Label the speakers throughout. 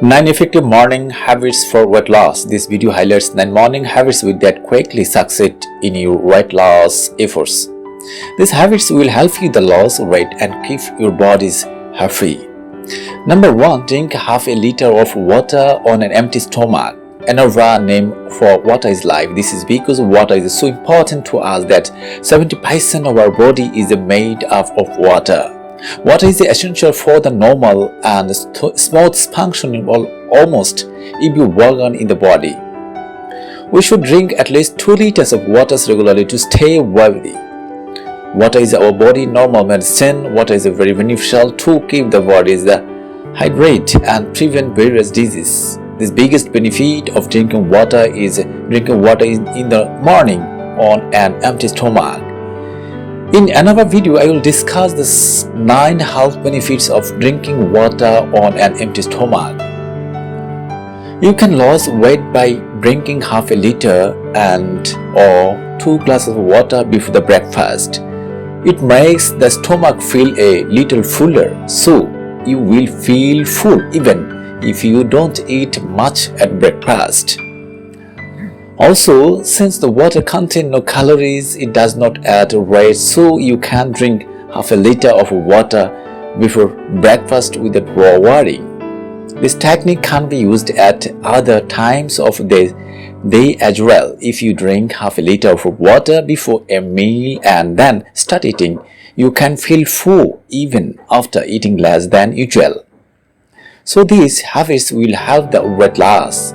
Speaker 1: 9 effective morning habits for weight loss. This video highlights 9 morning habits that quickly succeed in your weight loss efforts. These habits will help you to lose weight and keep your bodies healthy. Number 1. Drink half a liter of water on an empty stomach. Another name for water is life. This is because water is so important to us that 70% of our body is made up of water. Water is essential for the normal and smooth functioning of almost every organ in the body. We should drink at least 2 liters of water regularly to stay healthy. Water is our body normal medicine. Water is very beneficial to keep the body hydrated and prevent various diseases. The biggest benefit of drinking water is drinking water in the morning on an empty stomach. In another video, I will discuss the 9 health benefits of drinking water on an empty stomach. You can lose weight by drinking half a liter or 2 glasses of water before the breakfast. It makes the stomach feel a little fuller, so you will feel full even if you don't eat much at breakfast. Also, since the water contains no calories, it does not add weight, so you can drink half a liter of water before breakfast without worrying. This technique can be used at other times of the day as well. If you drink half a liter of water before a meal and then start eating, you can feel full even after eating less than usual. So these habits will help the weight loss.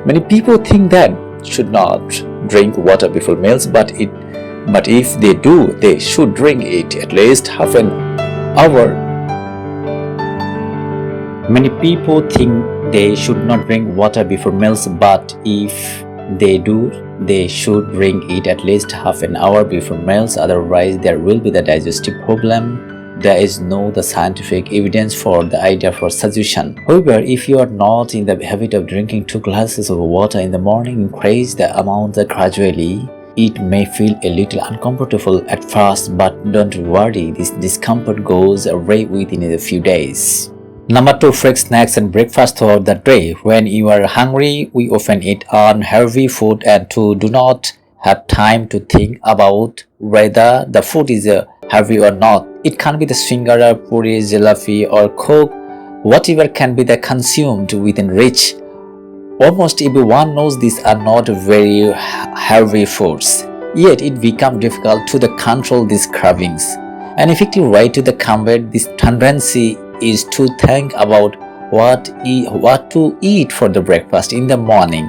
Speaker 1: Many people think that should not drink water before meals, but if they do, they should drink it at least half an hour. Many people think they should not drink water before meals, but if they do, they should drink it at least half an hour before meals, otherwise there will be the digestive problem. There is no scientific evidence for the idea for suggestion. However, if you are not in the habit of drinking 2 glasses of water in the morning, increase the amount gradually. It may feel a little uncomfortable at first, but don't worry, this discomfort goes away within a few days. Number 2. Fresh snacks and breakfast throughout the day. When you are hungry, we often eat unhealthy food and do not have time to think about whether the food is healthy or not. It can be the singara, puri, jalebi or coke. Whatever can be consumed within reach. Almost everyone knows these are not very healthy foods. Yet it becomes difficult to control these cravings. An effective way to combat this tendency is to think about what to eat for the breakfast in the morning.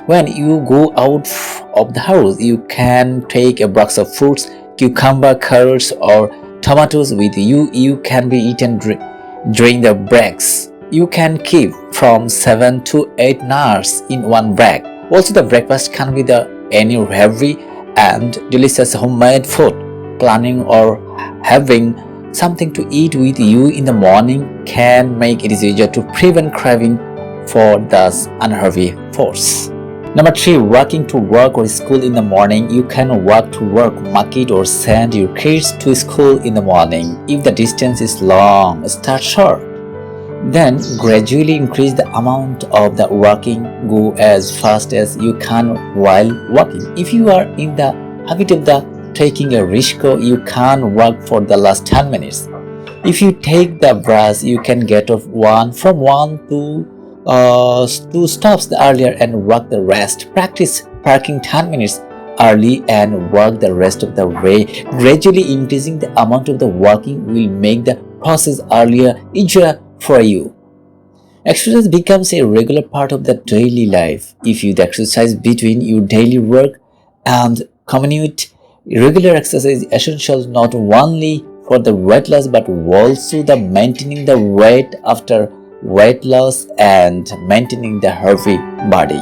Speaker 1: When you go out of the house, you can take a box of fruits, cucumber, carrots or tomatoes with you. You can be eaten during the breaks. You can keep from 7 to 8 nuts in one bag. Also, the breakfast can be any heavy and delicious homemade food. Planning or having something to eat with you in the morning can make it easier to prevent craving for those unhealthy foods. Number 3. Walking to work or school in the morning. You can walk to work, market or send your kids to school in the morning. If the distance is long, start short. Then gradually increase the amount of the walking. Go as fast as you can while walking. If you are in the habit of taking a rickshaw, you can walk for the last 10 minutes. If you take the bus, you can get off from one to 2 stops earlier and walk the rest. Practice parking 10 minutes early and walk the rest of the way. Gradually increasing the amount of the walking will make the process easier for you. Exercise becomes a regular part of the daily life. If you exercise between your daily work and commute, regular exercise is essential not only for the weight loss but also the maintaining the weight after weight loss and maintaining the healthy body.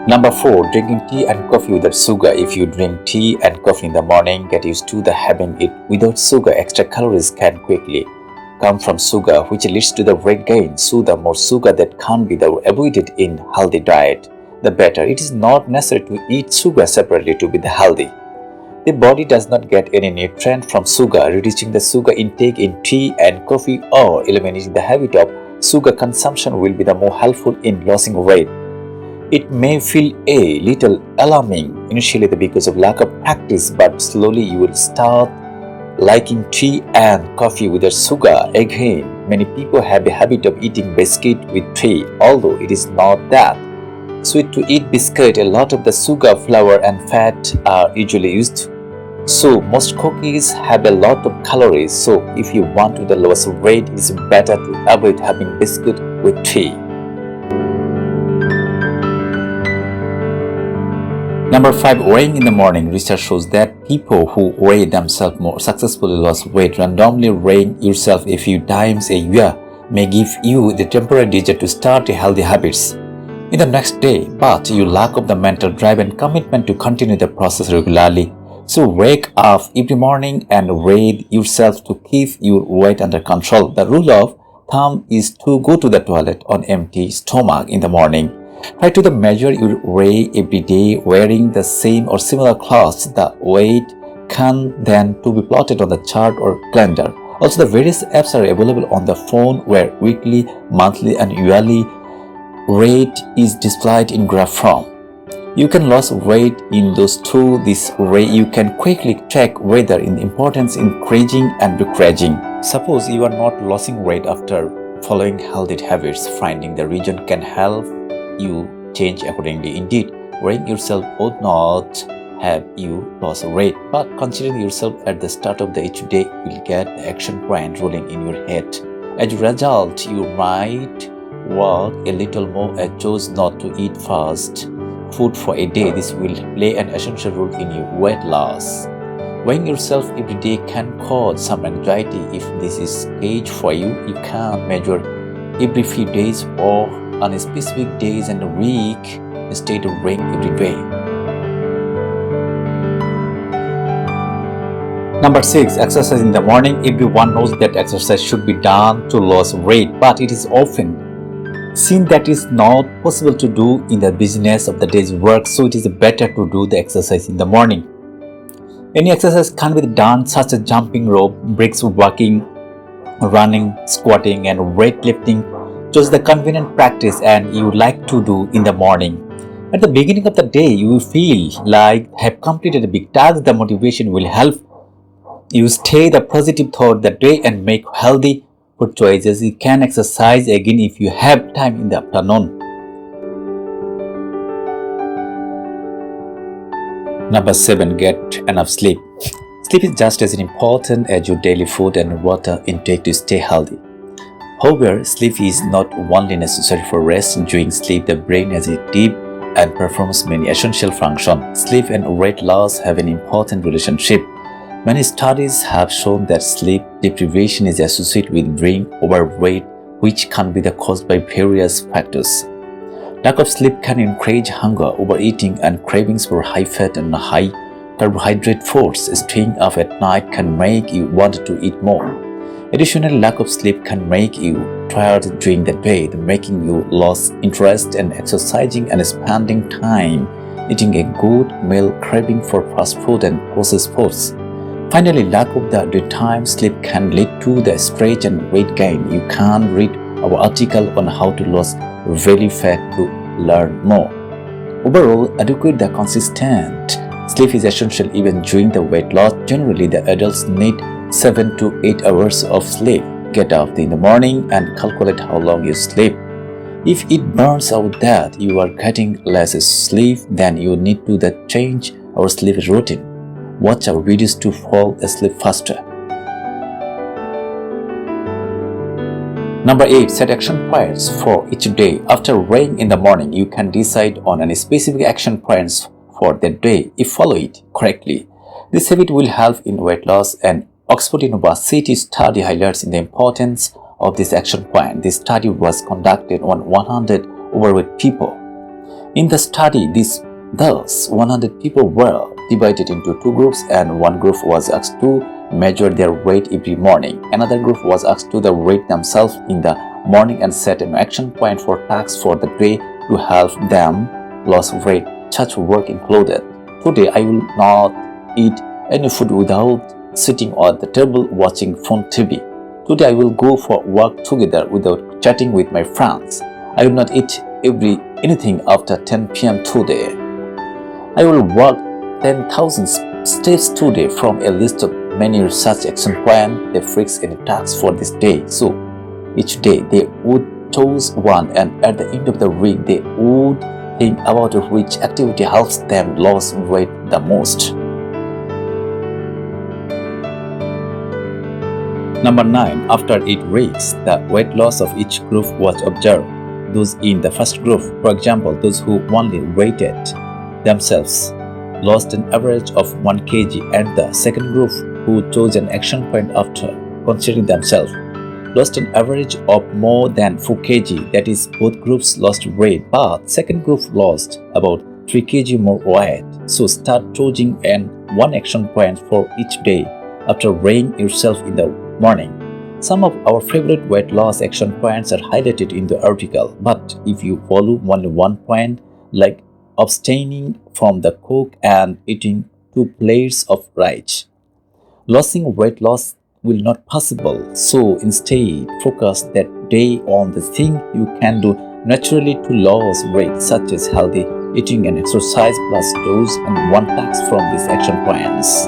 Speaker 1: Number 4. Drinking tea and coffee without sugar. If you drink tea and coffee in the morning, get used to having it without sugar. Extra calories can quickly come from sugar, which leads to the weight gain. So the more sugar that can be avoided in healthy diet, the better. It is not necessary to eat sugar separately to be healthy. The body does not get any nutrient from sugar. Reducing the sugar intake in tea and coffee or eliminating the habit of sugar consumption will be the more helpful in losing weight. It may feel a little alarming initially because of lack of practice, but slowly you will start liking tea and coffee without sugar. Again, many people have a habit of eating biscuit with tea, although it is not that sweet to eat biscuit. A lot of the sugar, flour, and fat are usually used. So most cookies have a lot of calories. So if you want to lose weight, it is better to avoid having biscuit with tea. Number 5. Weighing in the morning. Research shows that people who weigh themselves more successfully lose weight. Randomly weighing yourself a few times a year may give you the temporary desire to start healthy habits in the next day, but you lack of the mental drive and commitment to continue the process regularly. So wake up every morning and weigh yourself to keep your weight under control. The rule of thumb is to go to the toilet on empty stomach in the morning. Try to measure your weight every day wearing the same or similar clothes. The weight can then to be plotted on the chart or calendar. Also, the various apps are available on the phone where weekly, monthly, and yearly weight is displayed in graph form. You can lose weight in those two. This way you can quickly check whether in importance increasing and decreasing. Suppose you are not losing weight after following healthy habits. Finding the reason can help you change accordingly. Indeed, weighing yourself would not have you lose weight, but considering yourself at the start of each day will get the action plan rolling in your head. As a result, you might walk a little more and choose not to eat fast food for a day. This will play an essential role in your weight loss. Weighing yourself every day can cause some anxiety. If this is case for you, you can measure every few days or on specific days and a week instead of weighing every day. Number 6. Exercise in the morning. Everyone knows that exercise should be done to lose weight, but it is often seen that is not possible to do in the business of the day's work, so it is better to do the exercise in the morning. Any exercise can be done such as jumping rope, bricks walking, running, squatting, and weightlifting. Choose the convenient practice and you like to do in the morning. At the beginning of the day, you will feel like have completed a big task. The motivation will help you stay the positive thought the day and make healthy food choices. You can exercise again if you have time in the afternoon. Number 7. Get enough sleep. Sleep is just as important as your daily food and water intake to stay healthy. However, sleep is not only necessary for rest. During sleep, the brain has a deep and performs many essential functions. Sleep and weight loss have an important relationship. Many studies have shown that sleep deprivation is associated with brain overweight, which can be caused by various factors. Lack of sleep can increase hunger, overeating, and cravings for high fat and high carbohydrate foods. Staying up at night can make you want to eat more. Additionally, lack of sleep can make you tired during the day, making you lose interest in exercising and spending time eating a good meal, craving for fast food and processed foods. Finally, lack of the daytime sleep can lead to the stretch and weight gain. You can read our article on how to lose belly fat to learn more. Overall, adequate the consistent sleep is essential even during the weight loss. Generally, the adults need 7 to 8 hours of sleep. Get up in the morning and calculate how long you sleep. If it burns out that you are getting less sleep, then you need to change our sleep routine. Watch our videos to fall asleep faster. Number 8. Set action plans for each day. After weighing in the morning, you can decide on any specific action plans for that day if follow it correctly. This habit will help in weight loss. And Oxford University study highlights the importance of this action plan. This study was conducted on 100 overweight people. In the study, thus 100 people were divided into two groups, and one group was asked to measure their weight every morning. Another group was asked to weight themselves in the morning and set an action plan for tasks for the day to help them lose weight. Such work included: today I will not eat any food without sitting at the table watching phone TV. Today I will go for a walk together without chatting with my friends. I will not eat anything after 10 p.m. today. I will walk 10,000 steps today from a list of many research action plans they fix any tasks for this day. So each day they would choose one, and at the end of the week they would think about which activity helps them lose weight the most. Number 9. After 8 weeks, the weight loss of each group was observed. Those in the first group, for example, those who only weighted themselves, lost an average of 1 kg, and the second group, who chose an action point after considering themselves, lost an average of more than 4 kg. That is, both groups lost weight, but second group lost about 3 kg more weight. So start choosing one action point for each day after weighing yourself in the morning. Some of our favorite weight loss action points are highlighted in the article, but if you follow only one point, like abstaining from the coke and eating 2 plates of rice, losing weight loss will not possible. So instead, focus that day on the thing you can do naturally to lose weight, such as healthy eating and exercise, plus those and one task from these action plans.